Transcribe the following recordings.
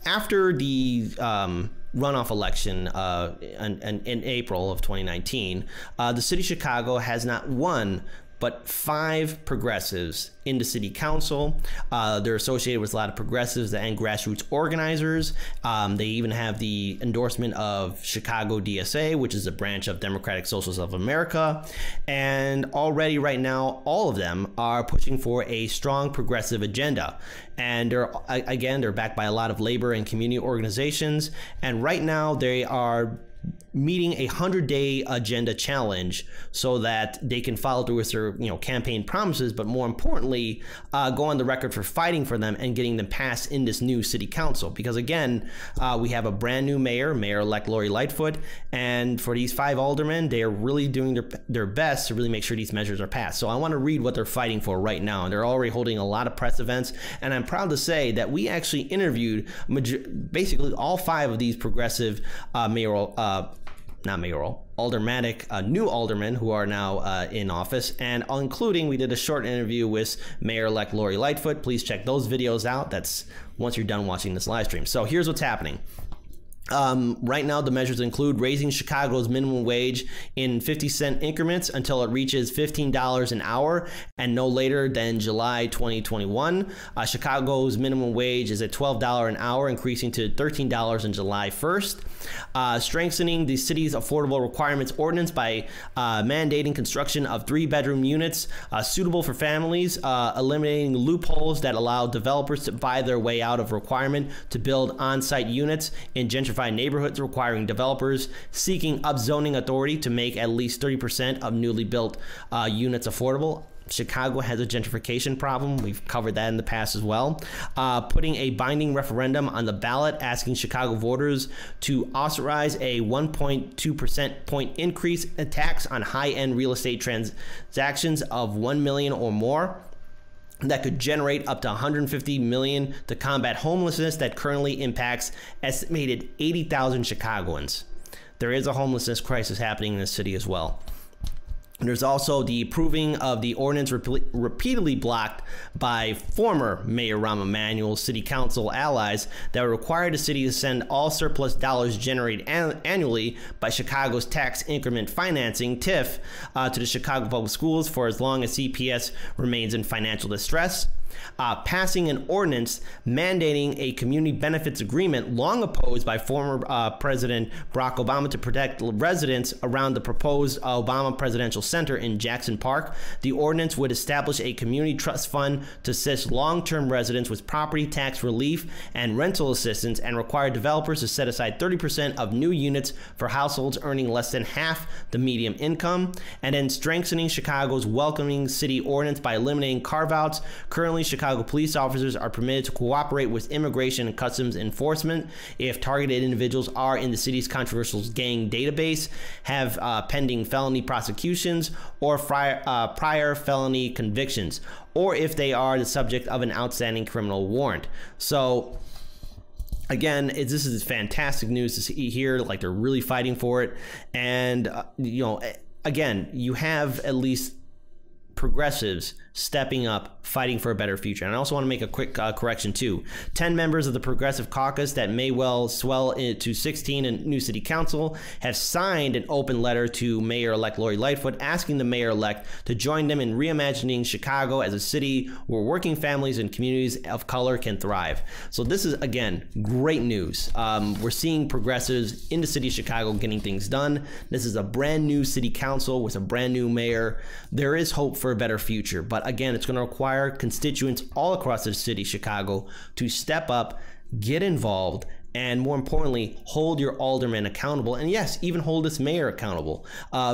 after the runoff election in April of 2019, the city of Chicago has not one but 5 progressives into city council. They're associated with a lot of progressives and grassroots organizers. They even have the endorsement of Chicago DSA, which is a branch of Democratic Socialists of America. And already right now, all of them are pushing for a strong progressive agenda. And they're backed by a lot of labor and community organizations. And right now they are meeting a 100-day agenda challenge so that they can follow through with their campaign promises, but more importantly, go on the record for fighting for them and getting them passed in this new city council. Because again, we have a brand new mayor-elect Lori Lightfoot, and for these 5 aldermen, they are really doing their best to really make sure these measures are passed. So I want to read what they're fighting for right now, and they're already holding a lot of press events, and I'm proud to say that we actually interviewed basically all 5 of these progressive aldermanic new aldermen who are now in office, and including we did a short interview with Mayor-elect Lori Lightfoot. Please check those videos out. That's once you're done watching this live stream. So here's what's happening. Right now, the measures include raising Chicago's minimum wage in 50-cent increments until it reaches $15 an hour and no later than July 2021. Chicago's minimum wage is at $12 an hour, increasing to $13 on July 1st. Strengthening the city's affordable requirements ordinance by mandating construction of 3-bedroom units suitable for families, eliminating loopholes that allow developers to buy their way out of requirement to build on-site units in gentrified neighborhoods, requiring developers seeking upzoning authority to make at least 30% of newly built units affordable. Chicago has a gentrification problem. We've covered that in the past as well. Putting a binding referendum on the ballot asking Chicago voters to authorize a 1.2% point increase in tax on high-end real estate transactions of $1 million or more. That could generate up to $150 million to combat homelessness that currently impacts estimated 80,000 Chicagoans. There is a homelessness crisis happening in this city as well. There's also the approving of the ordinance repeatedly blocked by former Mayor Rahm Emanuel's city council allies that would require the city to send all surplus dollars generated annually by Chicago's tax increment financing, TIF, to the Chicago Public Schools for as long as CPS remains in financial distress. Passing an ordinance mandating a community benefits agreement long opposed by former President Barack Obama to protect residents around the proposed Obama Presidential Center in Jackson Park. The ordinance would establish a community trust fund to assist long-term residents with property tax relief and rental assistance, and require developers to set aside 30% of new units for households earning less than half the median income. And then strengthening Chicago's welcoming city ordinance by eliminating carve-outs. Currently, Chicago police officers are permitted to cooperate with immigration and customs enforcement if targeted individuals are in the city's controversial gang database, have pending felony prosecutions or prior felony convictions, or if they are the subject of an outstanding criminal warrant. So again, this is fantastic news to see here. Like, they're really fighting for it. And again, you have at least progressives stepping up, fighting for a better future. And I also want to make a quick correction too. 10 members of the Progressive Caucus that may well swell to 16 in new city council have signed an open letter to Mayor-elect Lori Lightfoot asking the mayor-elect to join them in reimagining Chicago as a city where working families and communities of color can thrive. So this is, again, great news. We're seeing progressives in the city of Chicago getting things done. This is a brand new city council with a brand new mayor. There is hope for a better future, but again, it's going to require constituents all across the city of Chicago to step up, get involved, and more importantly, hold your aldermen accountable. And yes, even hold this mayor accountable.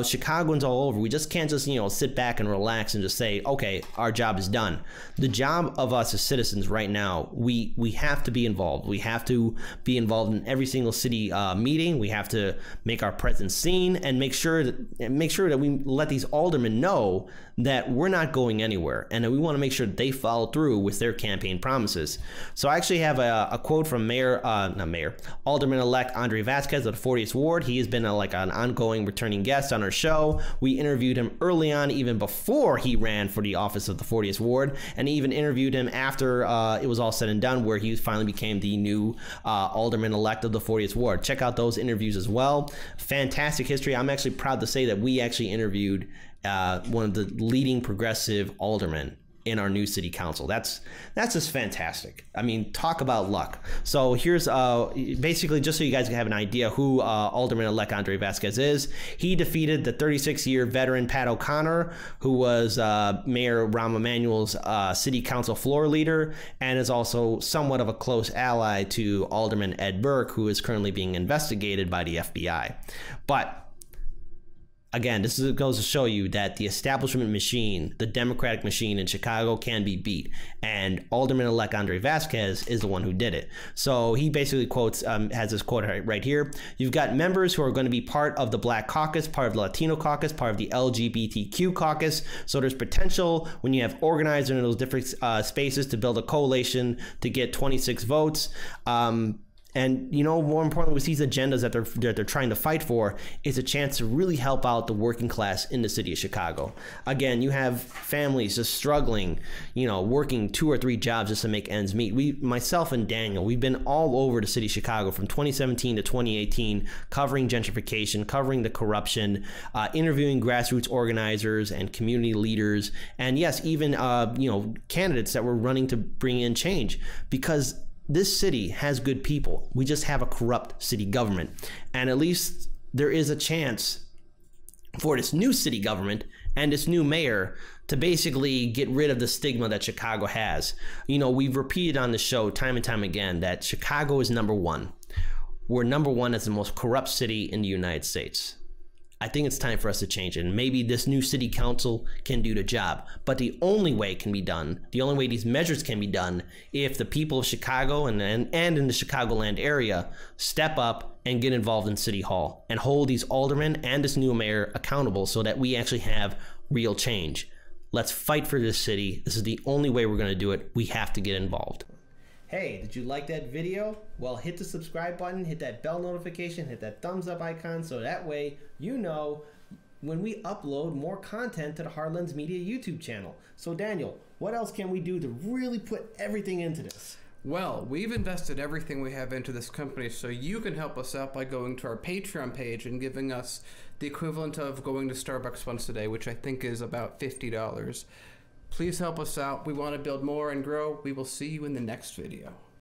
Chicagoans all over, we just can't just, sit back and relax and just say, okay, our job is done. The job of us as citizens right now, we have to be involved. We have to be involved in every single city meeting. We have to make our presence seen and make sure that we let these aldermen know that we're not going anywhere, and that we want to make sure that they follow through with their campaign promises. So I actually have a quote from mayor. Alderman-elect Andre Vasquez of the 40th Ward, he has been like an ongoing returning guest on our show. We interviewed him early on, even before he ran for the office of the 40th Ward, and even interviewed him after it was all said and done, where he finally became the new alderman-elect of the 40th Ward. Check out those interviews as well. Fantastic history. I'm actually proud to say that we actually interviewed one of the leading progressive aldermen in our new city council. That's just fantastic. I mean, talk about luck. So here's basically, just so you guys can have an idea who Alderman-elect Andre Vasquez is. He defeated the 36-year veteran Pat O'Connor, who was Mayor Rahm Emanuel's city council floor leader, and is also somewhat of a close ally to Alderman Ed Burke, who is currently being investigated by the FBI. But again, this goes to show you that the establishment machine, the Democratic machine in Chicago, can be beat. And Alderman-elect Andre Vasquez is the one who did it. So he basically quotes, has this quote right here. You've got members who are going to be part of the Black Caucus, part of the Latino Caucus, part of the LGBTQ Caucus. So there's potential when you have organizers in those different spaces to build a coalition to get 26 votes. And, you know, more importantly, with these agendas that they're trying to fight for, is a chance to really help out the working class in the city of Chicago. Again, you have families just struggling, you know, working 2 or 3 jobs just to make ends meet. Myself and Daniel, we've been all over the city of Chicago from 2017 to 2018, covering gentrification, covering the corruption, interviewing grassroots organizers and community leaders, and yes, even, you know, candidates that were running to bring in change, because this city has good people. We just have a corrupt city government. And at least there is a chance for this new city government and this new mayor to basically get rid of the stigma that Chicago has. You know, we've repeated on the show time and time again that Chicago is #1. We're #1 as the most corrupt city in the United States. I think it's time for us to change it. And maybe this new city council can do the job. But the only way it can be done, the only way these measures can be done, if the people of Chicago and in the Chicagoland area step up and get involved in City Hall and hold these aldermen and this new mayor accountable so that we actually have real change. Let's fight for this city. This is the only way we're going to do it. We have to get involved. Hey, did you like that video? Well, hit the subscribe button, hit that bell notification, hit that thumbs up icon, so that way you know when we upload more content to the Heartlands Media YouTube channel. So Daniel, what else can we do to really put everything into this? Well, we've invested everything we have into this company, so you can help us out by going to our Patreon page and giving us the equivalent of going to Starbucks once a day, which I think is about $50. Please help us out. We want to build more and grow. We will see you in the next video.